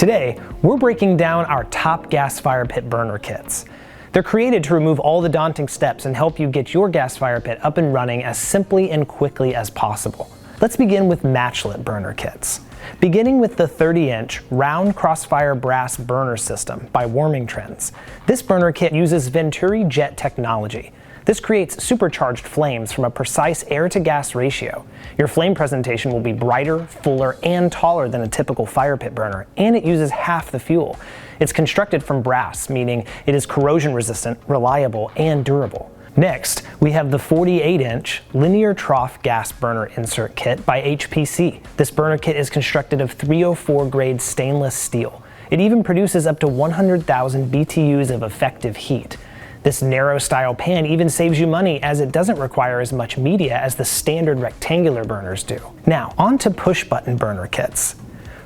Today, we're breaking down our top gas fire pit burner kits. They're created to remove all the daunting steps and help you get your gas fire pit up and running as simply and quickly as possible. Let's begin with matchlit burner kits. Beginning with the 30-inch round crossfire brass burner system by Warming Trends. This burner kit uses Venturi jet technology. This creates supercharged flames from a precise air-to-gas ratio. Your flame presentation will be brighter, fuller, and taller than a typical fire pit burner, and it uses half the fuel. It's constructed from brass, meaning it is corrosion-resistant, reliable, and durable. Next, we have the 48-inch linear trough gas burner insert kit by HPC. This burner kit is constructed of 304 grade stainless steel. It even produces up to 100,000 BTUs of effective heat. This narrow style pan even saves you money as it doesn't require as much media as the standard rectangular burners do. Now, on to push button burner kits.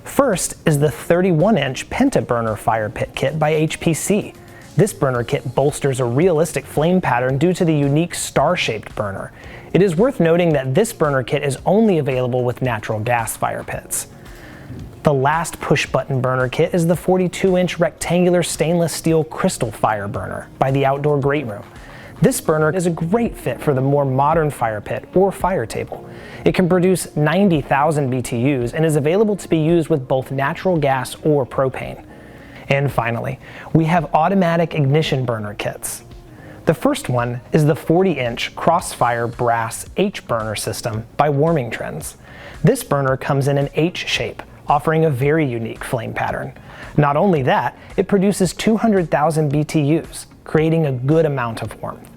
First is the 31-inch Penta burner fire pit kit by HPC. This burner kit bolsters a realistic flame pattern due to the unique star-shaped burner. It is worth noting that this burner kit is only available with natural gas fire pits. The last push-button burner kit is the 42-inch rectangular stainless steel crystal fire burner by the Outdoor Great Room. This burner is a great fit for the more modern fire pit or fire table. It can produce 90,000 BTUs and is available to be used with both natural gas or propane. And finally, we have automatic ignition burner kits. The first one is the 40-inch crossfire brass H burner system by Warming Trends. This burner comes in an H shape, offering a very unique flame pattern. Not only that, it produces 200,000 BTUs, creating a good amount of warmth.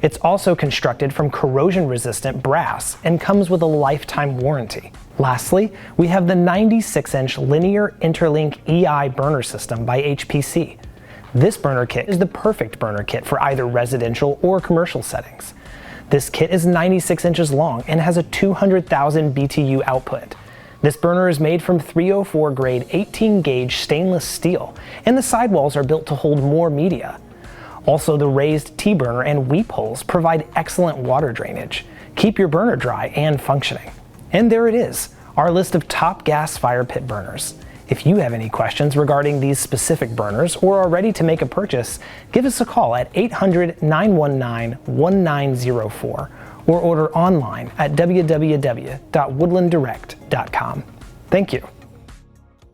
It's also constructed from corrosion-resistant brass and comes with a lifetime warranty. Lastly, we have the 96-inch linear interlink EI burner system by HPC. This burner kit is the perfect burner kit for either residential or commercial settings. This kit is 96 inches long and has a 200,000 BTU output. This burner is made from 304 grade 18 gauge stainless steel, and the sidewalls are built to hold more media. Also, the raised T-burner and weep holes provide excellent water drainage. Keep your burner dry and functioning. And there it is, our list of top gas fire pit burners. If you have any questions regarding these specific burners or are ready to make a purchase, give us a call at 800-919-1904 or order online at www.woodlanddirect.com. Thank you.